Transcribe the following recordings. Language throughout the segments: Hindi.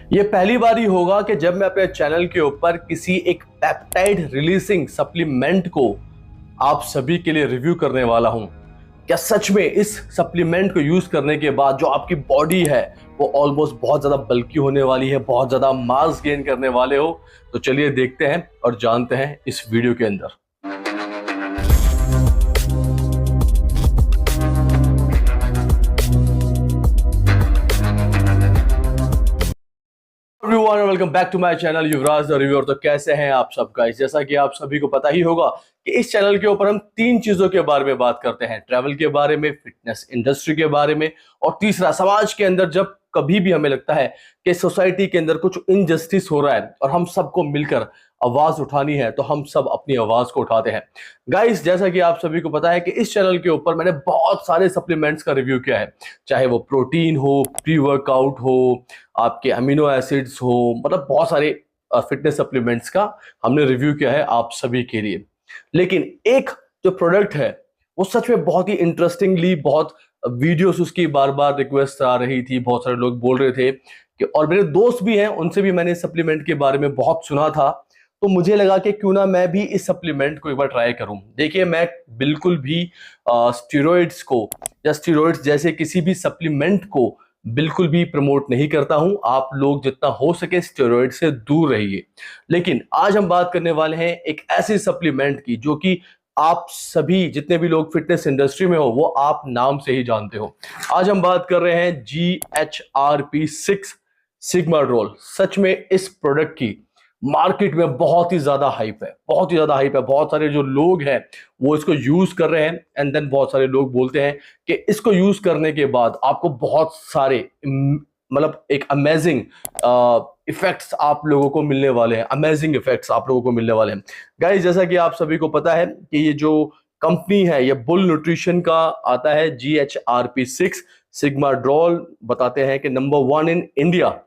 ये पहली बार ही होगा कि जब मैं अपने चैनल के ऊपर किसी एक पेप्टाइड रिलीजिंग सप्लीमेंट को आप सभी के लिए रिव्यू करने वाला हूं। क्या सच में इस सप्लीमेंट को यूज करने के बाद जो आपकी बॉडी है वो ऑलमोस्ट बहुत ज्यादा बल्की होने वाली है, बहुत ज्यादा मास गेन करने वाले हो? तो चलिए देखते हैं और जानते हैं इस वीडियो के अंदर। Everyone welcome back to my channel Yuvraj the reviewer. तो कैसे हैं आप सब गाइस? जैसा कि आप सभी को पता ही होगा कि इस चैनल के ऊपर हम तीन चीजों के बारे में बात करते हैं: ट्रैवल के बारे में, फिटनेस इंडस्ट्री के बारे में, और तीसरा समाज के अंदर जब कभी भी हमें लगता है कि सोसाइटी के अंदर कुछ इनजस्टिस हो रहा है और हम सबको मिलकर आवाज उठानी है तो हम सब अपनी आवाज को उठाते हैं। गाइस, जैसा कि आप सभी को पता है कि इस चैनल के ऊपर मैंने बहुत सारे सप्लीमेंट्स का रिव्यू किया है, चाहे वो प्रोटीन हो, प्री वर्कआउट हो, आपके अमीनो एसिड्स हो, मतलब बहुत सारे फिटनेस सप्लीमेंट्स का हमने रिव्यू किया है आप सभी के लिए। लेकिन एक जो प्रोडक्ट है वो सच में बहुत ही इंटरेस्टिंगली, बहुत वीडियोस उसकी बार बार रिक्वेस्ट आ रही थी, बहुत सारे लोग बोल रहे थे कि, और मेरे दोस्त भी हैं, उनसे भी मैंने सप्लीमेंट के बारे में बहुत सुना था। तो मुझे लगा कि क्यों ना मैं भी इस सप्लीमेंट को एक बार ट्राई करूं। देखिए, मैं बिल्कुल भी स्टेरॉइड्स को या स्टेरॉइड्स जैसे किसी भी सप्लीमेंट को बिल्कुल भी प्रमोट नहीं करता हूं। आप लोग जितना हो सके स्टेरॉइड से दूर रहिए। लेकिन आज हम बात करने वाले हैं एक ऐसी सप्लीमेंट की जो कि आप सभी जितने भी लोग फिटनेस इंडस्ट्री में हो वो आप नाम से ही जानते हो। आज हम बात कर रहे हैं GHRP6 सिग्माड्रोल। सच में इस प्रोडक्ट की मार्केट में बहुत ही ज्यादा हाइप है, बहुत ही ज्यादा हाइप है। बहुत सारे जो लोग हैं वो इसको यूज कर रहे हैं एंड देन बहुत सारे लोग बोलते हैं कि इसको यूज करने के बाद आपको बहुत सारे मतलब एक अमेजिंग इफेक्ट्स आप लोगों को मिलने वाले हैं, अमेजिंग इफेक्ट्स आप लोगों को मिलने वाले हैं। गाइस, जैसा कि आप सभी को पता है कि ये जो कंपनी है, ये बुल न्यूट्रिशन का आता है। GHRP6 सिग्माड्रोल बताते हैं कि नंबर 1 इन इंडिया,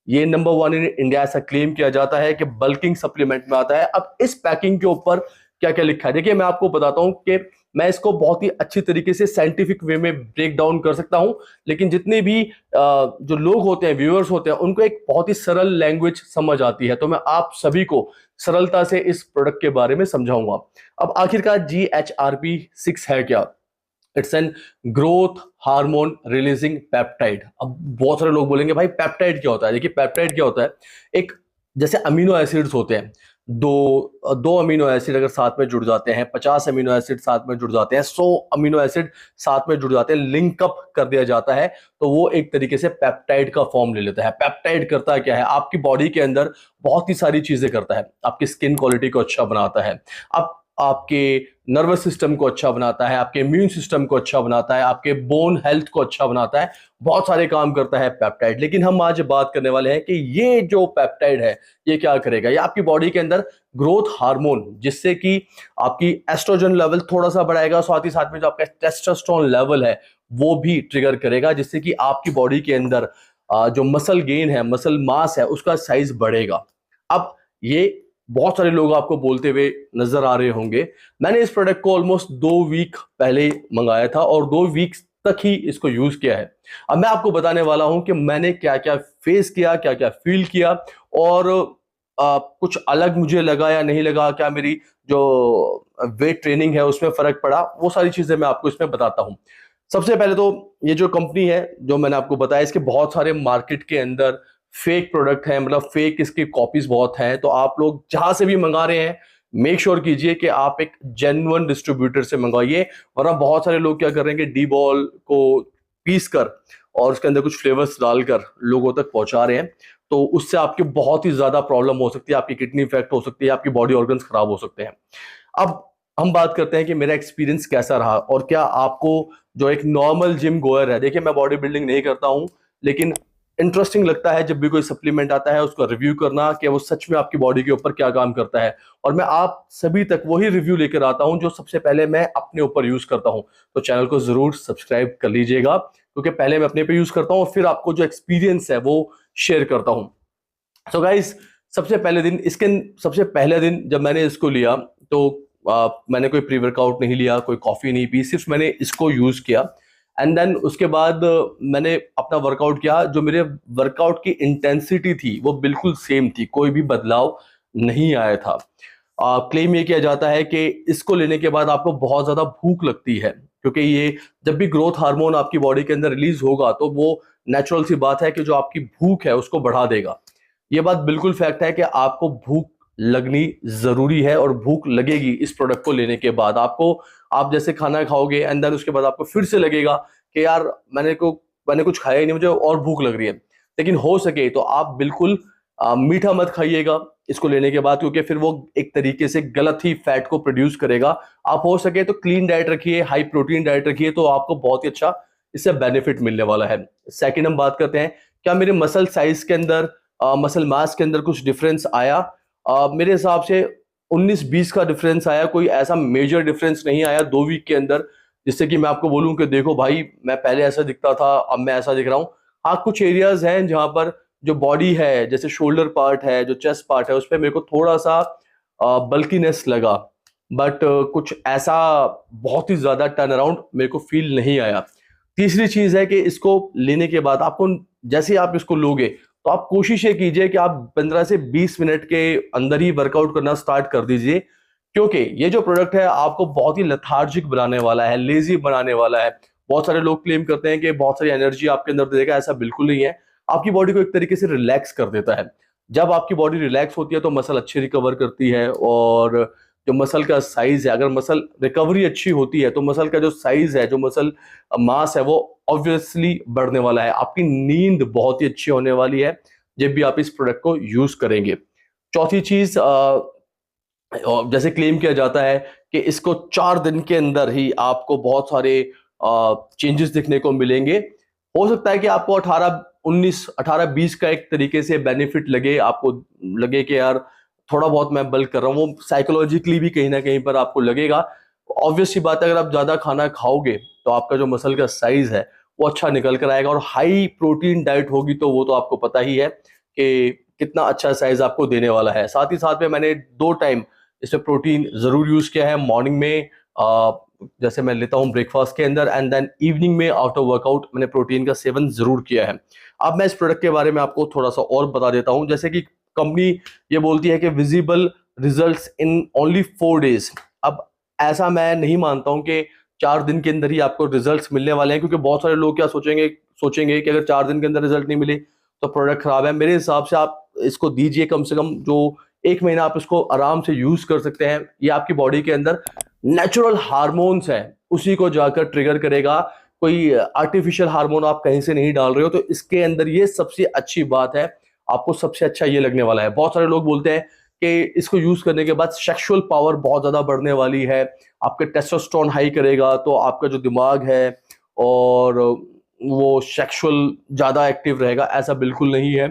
ये नंबर 1 इन इंडिया ऐसा क्लेम किया जाता है कि बल्किंग सप्लीमेंट में आता है। अब इस पैकिंग के ऊपर क्या क्या लिखा है, देखिए मैं आपको बताता हूं कि मैं इसको बहुत ही अच्छी तरीके से साइंटिफिक वे में ब्रेक डाउन कर सकता हूं, लेकिन जितने भी जो लोग होते हैं, व्यूअर्स होते हैं, उनको एक बहुत ही सरल लैंग्वेज समझ आती है, तो मैं आप सभी को सरलता से इस प्रोडक्ट के बारे में समझाऊंगा। अब आखिरकार GHRP6 है क्या? It's an growth hormone releasing peptide. अब बहुत सारे लोग बोलेंगे भाई पेप्टाइड क्या होता है? देखिए, पेप्टाइड क्या होता है, एक जैसे अमीनो एसिड्स होते हैं, दो अमीनो एसिड अगर साथ में जुड़ जाते हैं, 50 अमीनो एसिड साथ में जुड़ जाते हैं, 100 अमीनो एसिड साथ में जुड़ जाते हैं, लिंकअप कर दिया जाता है, तो वो एक तरीके से पेप्टाइड का फॉर्म ले लेता है। पेप्टाइड करता क्या है? आपकी बॉडी के अंदर बहुत ही सारी चीजें करता है। आपकी स्किन क्वालिटी को अच्छा बनाता है, आपके नर्वस सिस्टम को अच्छा बनाता है, आपके इम्यून सिस्टम को अच्छा बनाता है, आपके बोन हेल्थ को अच्छा बनाता है, बहुत सारे काम करता है पेप्टाइड। लेकिन हम आज बात करने वाले हैं कि ये जो पेप्टाइड है ये क्या करेगा। ये आपकी बॉडी के अंदर ग्रोथ हार्मोन, जिससे कि आपकी एस्ट्रोजन लेवल थोड़ा सा बढ़ाएगा, साथ ही साथ में जो आपका टेस्टोस्टेरोन लेवल है वो भी ट्रिगर करेगा, जिससे कि आपकी बॉडी के अंदर जो मसल गेन है, मसल मास है, उसका साइज बढ़ेगा। अब ये बहुत सारे लोग आपको बोलते हुए नजर आ रहे होंगे। मैंने इस प्रोडक्ट को ऑलमोस्ट 2 वीक पहले मंगाया था और 2 वीक तक ही इसको यूज किया है। अब मैं आपको बताने वाला हूं कि मैंने क्या क्या फेस किया, क्या क्या फील किया, और कुछ अलग मुझे लगा या नहीं लगा, क्या मेरी जो वेट ट्रेनिंग है उसमें फर्क पड़ा, वो सारी चीजें मैं आपको इसमें बताता हूं। सबसे पहले तो ये जो कंपनी है जो मैंने आपको बताया, इसके बहुत सारे मार्केट के अंदर फेक प्रोडक्ट है, मतलब फेक इसकी कॉपीज बहुत हैं। तो आप लोग जहां से भी मंगा रहे हैं मेक श्योर कीजिए कि आप एक जेन्युइन डिस्ट्रीब्यूटर से मंगवाइए, वरना बहुत सारे लोग क्या कर रहे हैं कि डी बॉल को पीस कर और उसके अंदर कुछ फ्लेवर्स डालकर लोगों तक पहुंचा रहे हैं। तो उससे आपकी बहुत ही ज्यादा प्रॉब्लम हो सकती है, आपकी किडनी इफेक्ट हो सकती है, आपकी बॉडी ऑर्गन्स खराब हो सकते हैं। अब हम बात करते हैं कि मेरा एक्सपीरियंस कैसा रहा और क्या आपको जो एक नॉर्मल जिम गोयर है, देखिए मैं बॉडी बिल्डिंग नहीं करता हूं, लेकिन इंटरेस्टिंग लगता है जब भी कोई सप्लीमेंट आता है उसको रिव्यू करना कि वो सच में आपकी बॉडी के ऊपर क्या काम करता है। और मैं आप सभी तक वही रिव्यू लेकर आता हूं जो सबसे पहले मैं अपने ऊपर यूज करता हूं। तो चैनल को जरूर सब्सक्राइब कर लीजिएगा, क्योंकि पहले मैं अपने पे यूज करता हूं और फिर आपको जो एक्सपीरियंस है वो शेयर करता हूं। सो गाइस, सबसे पहले दिन जब मैंने इसको लिया तो मैंने कोई प्री वर्कआउट नहीं लिया, कोई कॉफी नहीं पी, सिर्फ मैंने इसको यूज किया। एंड देन उसके बाद मैंने अपना वर्कआउट किया। जो मेरे वर्कआउट की इंटेंसिटी थी वो बिल्कुल सेम थी, कोई भी बदलाव नहीं आया था। क्लेम ये किया जाता है कि इसको लेने के बाद आपको बहुत ज़्यादा भूख लगती है, क्योंकि ये जब भी ग्रोथ हार्मोन आपकी बॉडी के अंदर रिलीज होगा तो वो नेचुरल सी बात है कि जो आपकी भूख है उसको बढ़ा देगा। ये बात बिल्कुल फैक्ट है कि आपको भूख लगनी ज़रूरी है और भूख लगेगी इस प्रोडक्ट को लेने के बाद। आपको, आप जैसे खाना खाओगे एंड देन उसके बाद आपको फिर से लगेगा कि यार मैंने कुछ खाया ही नहीं, मुझे और भूख लग रही है। लेकिन हो सके तो आप बिल्कुल मीठा मत खाइएगा इसको लेने के बाद, क्योंकि फिर वो एक तरीके से गलत ही फैट को प्रोड्यूस करेगा। आप हो सके तो क्लीन डाइट रखिए, हाई प्रोटीन डाइट रखिए, तो आपको बहुत ही अच्छा इससे बेनिफिट मिलने वाला है। सेकंड हम बात करते हैं, क्या मेरे मसल साइज के अंदर, मसल मास के अंदर कुछ डिफरेंस आया? मेरे हिसाब से 19-20 का डिफरेंस आया, कोई ऐसा मेजर डिफरेंस नहीं आया 2 वीक के अंदर जिससे कि मैं आपको बोलूं कि देखो भाई मैं पहले ऐसा दिखता था अब मैं ऐसा दिख रहा हूँ। हाँ, कुछ एरियाज हैं जहां पर जो बॉडी है, जैसे शोल्डर पार्ट है, जो चेस्ट पार्ट है, उस पर मेरे को थोड़ा सा बल्कीनेस लगा, बट कुछ ऐसा बहुत ही ज्यादा टर्न अराउंड मेरे को फील नहीं आया। तीसरी चीज है कि इसको लेने के बाद आपको, जैसे ही आप इसको लोगे तो आप कोशिश ये कीजिए कि आप 15 से 20 मिनट के अंदर ही वर्कआउट करना स्टार्ट कर दीजिए, क्योंकि ये जो प्रोडक्ट है आपको बहुत ही लेथार्जिक बनाने वाला है, लेजी बनाने वाला है। बहुत सारे लोग क्लेम करते हैं कि बहुत सारी एनर्जी आपके अंदर देगा, ऐसा बिल्कुल नहीं है। आपकी बॉडी को एक तरीके से रिलैक्स कर देता है। जब आपकी बॉडी रिलैक्स होती है तो मसल अच्छी रिकवर करती है, और जो मसल का साइज है, अगर मसल रिकवरी अच्छी होती है तो मसल का जो साइज है, जो मसल मास है, वो ऑब्वियसली बढ़ने वाला है। आपकी नींद बहुत ही अच्छी होने वाली है जब भी आप इस प्रोडक्ट को यूज करेंगे। चौथी चीज, जैसे क्लेम किया जाता है कि इसको 4 दिन के अंदर ही आपको बहुत सारे चेंजेस दिखने को मिलेंगे। हो सकता है कि आपको 18-20 का एक तरीके से बेनिफिट लगे, आपको लगे कि यार थोड़ा बहुत मैं बल्क कर रहा हूँ, वो साइकोलॉजिकली भी कहीं ना कहीं पर आपको लगेगा। ऑब्वियस सी बात है, अगर आप ज्यादा खाना खाओगे तो आपका जो मसल का साइज है वो अच्छा निकल कर आएगा, और हाई प्रोटीन डाइट होगी तो वो तो आपको पता ही है कि कितना अच्छा साइज आपको देने वाला है। साथ ही साथ में मैंने 2 टाइम इसमें प्रोटीन जरूर यूज किया है। मॉर्निंग में जैसे मैं लेता हूँ ब्रेकफास्ट के अंदर, एंड देन इवनिंग में आफ्टर वर्कआउट मैंने प्रोटीन का सेवन जरूर किया है। अब मैं इस प्रोडक्ट के बारे में आपको थोड़ा सा और बता देता हूँ। जैसे कि कंपनी ये बोलती है कि visible results in only 4 days. अब ऐसा मैं नहीं मानता हूँ कि 4 दिन के अंदर ही आपको रिजल्ट्स मिलने वाले हैं, क्योंकि बहुत सारे लोग क्या सोचेंगे कि अगर 4 दिन के अंदर रिजल्ट नहीं मिले तो प्रोडक्ट खराब है। मेरे हिसाब से आप इसको दीजिए, कम से कम जो 1 महीना आप इसको आराम से यूज कर सकते हैं। ये आपकी बॉडी के अंदर नेचुरल हार्मोन्स है उसी को जाकर ट्रिगर करेगा। कोई आर्टिफिशियल हार्मोन आप कहीं से नहीं डाल रहे हो, तो इसके अंदर ये सबसे अच्छी बात है। आपको सबसे अच्छा ये लगने वाला है। बहुत सारे लोग बोलते हैं कि इसको यूज करने के बाद सेक्सुअल पावर बहुत ज्यादा बढ़ने वाली है, आपके टेस्टोस्टेरोन हाई करेगा, तो आपका जो दिमाग है और वो सेक्सुअल ज्यादा एक्टिव रहेगा। ऐसा बिल्कुल नहीं है।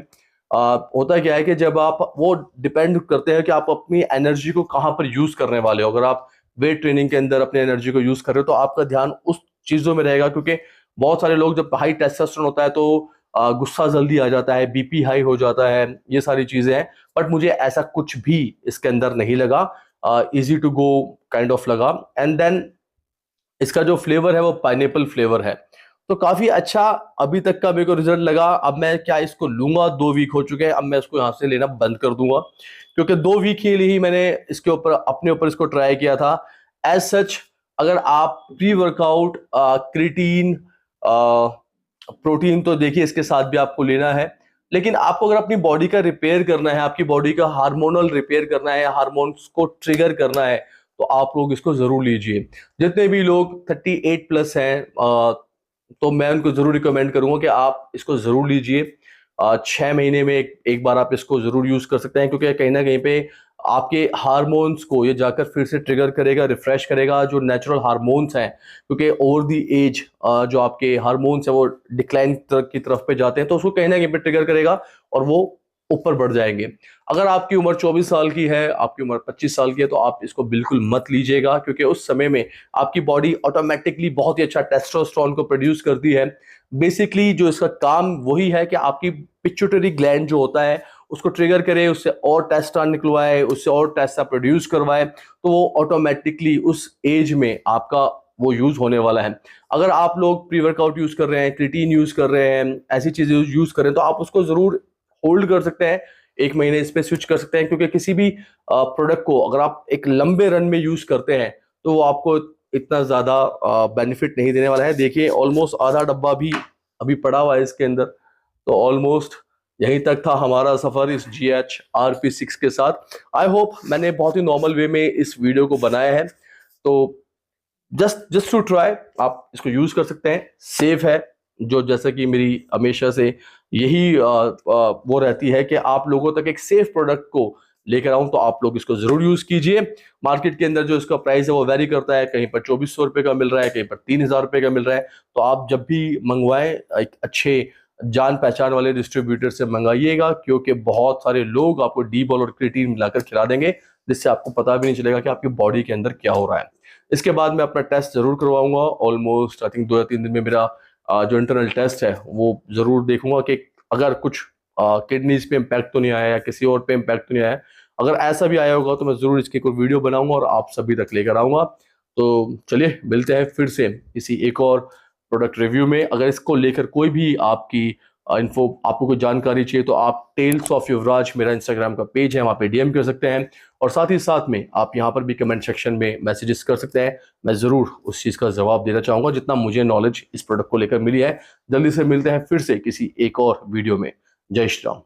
होता क्या है कि जब आप, वो डिपेंड करते हैं कि आप अपनी एनर्जी को कहाँ पर यूज करने वाले हो। अगर आप वेट ट्रेनिंग के अंदर अपनी एनर्जी को यूज कर रहे हो तो आपका ध्यान उस चीजों में रहेगा, क्योंकि बहुत सारे लोग, जब हाई टेस्टोस्टेरोन होता है तो गुस्सा जल्दी आ जाता है, बीपी हाई हो जाता है, ये सारी चीजें हैं। बट मुझे ऐसा कुछ भी इसके अंदर नहीं लगा, easy to go kind of लगा। एंड देन इसका जो फ्लेवर है वो पाइनएप्पल फ्लेवर है, तो काफी अच्छा अभी तक का मेरे को रिजल्ट लगा। अब मैं क्या इसको लूंगा, 2 वीक हो चुके हैं, अब मैं इसको यहाँ से लेना बंद कर दूंगा, क्योंकि 2 वीक के लिए ही मैंने इसके ऊपर अपने ऊपर इसको ट्राई किया था। एज सच अगर आप प्री वर्कआउट क्रिएटिन प्रोटीन, तो देखिए इसके साथ भी आपको लेना है। लेकिन आपको अगर अपनी बॉडी का रिपेयर करना है, आपकी बॉडी का हार्मोनल रिपेयर करना है, हार्मोन्स को ट्रिगर करना है, तो आप लोग इसको जरूर लीजिए। जितने भी लोग 38+ हैं, तो मैं उनको जरूर रिकमेंड करूंगा कि आप इसको जरूर लीजिए। 6 महीने में एक बार आप इसको जरूर यूज कर सकते हैं, क्योंकि कहीं ना कहीं पे आपके हार्मोन्स को ये जाकर फिर से ट्रिगर करेगा, रिफ्रेश करेगा, जो नेचुरल हार्मोन्स हैं। क्योंकि ओवर दी एज जो आपके हार्मोन्स हैं वो डिक्लाइन की तरफ पे जाते हैं, तो उसको कहीं ना कहीं पे ट्रिगर करेगा और वो ऊपर बढ़ जाएंगे। अगर आपकी उम्र 24 साल की है, आपकी उम्र 25 साल की है, तो आप इसको बिल्कुल मत लीजिएगा, क्योंकि उस समय में आपकी बॉडी ऑटोमेटिकली बहुत ही अच्छा टेस्टोस्टेरोन को प्रोड्यूस करती है। बेसिकली जो इसका काम वही है कि आपकी पिट्यूटरी ग्लैंड जो होता है उसको ट्रिगर करे, उससे और टेस्टा निकलवाए, उससे और टेस्टा प्रोड्यूस करवाए, तो वो ऑटोमेटिकली उस एज में आपका वो यूज होने वाला है। अगर आप लोग प्री वर्कआउट यूज कर रहे हैं, क्रिएटिन यूज कर रहे हैं, ऐसी चीजें यूज कर रहे हैं, तो आप उसको जरूर होल्ड कर सकते हैं, 1 महीने इस पे स्विच कर सकते हैं, क्योंकि किसी भी प्रोडक्ट को अगर आप एक लंबे रन में यूज करते हैं तो वो आपको इतना ज्यादा बेनिफिट नहीं देने वाला है। देखिए ऑलमोस्ट आधा डब्बा भी अभी पड़ा हुआ है इसके अंदर, तो ऑलमोस्ट यहीं तक था हमारा सफर इस GHRP6 के साथ। आई होप मैंने बहुत ही नॉर्मल वे में इस वीडियो को बनाया है, तो जस्ट टू ट्राई आप इसको यूज कर सकते हैं, सेफ है। जो जैसा कि मेरी हमेशा से यही वो रहती है कि आप लोगों तक एक सेफ प्रोडक्ट को लेकर आऊं, तो आप लोग इसको जरूर यूज कीजिए। मार्केट के अंदर जो इसका प्राइस है वो वेरी करता है, कहीं पर 2400 रुपए का मिल रहा है, कहीं पर 3000 रुपए का मिल रहा है। तो आप जब भी मंगवाएं एक अच्छे जान पहचान वाले डिस्ट्रीब्यूटर से मंगाइएगा, क्योंकि बहुत सारे लोग आपको डी बॉल और क्रिएटिन मिलाकर खिला देंगे, जिससे आपको पता भी नहीं चलेगा कि आपकी बॉडी के अंदर क्या हो रहा है। इसके बाद मैं अपना टेस्ट जरूर करवाऊंगा, ऑलमोस्ट आई थिंक 2 या 3 दिन में मेरा जो इंटरनल टेस्ट है वो जरूर देखूंगा कि अगर कुछ किडनीज पे इम्पैक्ट तो नहीं आया या किसी और पे इम्पैक्ट तो नहीं आया। अगर ऐसा भी आया होगा तो मैं जरूर इसकी कोई वीडियो बनाऊंगा और आप सभी तक लेकर आऊंगा। तो चलिए मिलते हैं फिर से किसी एक और प्रोडक्ट रिव्यू में। अगर इसको लेकर कोई भी आपकी इन्फो, आपको कोई जानकारी चाहिए, तो आप टेल्स ऑफ युवराज मेरा इंस्टाग्राम का पेज है, वहाँ पे DM कर सकते हैं, और साथ ही साथ में आप यहाँ पर भी कमेंट सेक्शन में मैसेजेस कर सकते हैं। मैं ज़रूर उस चीज़ का जवाब देना चाहूँगा जितना मुझे नॉलेज इस प्रोडक्ट को लेकर मिली है। जल्दी से मिलते हैं फिर से किसी एक और वीडियो में। जय श्री राम।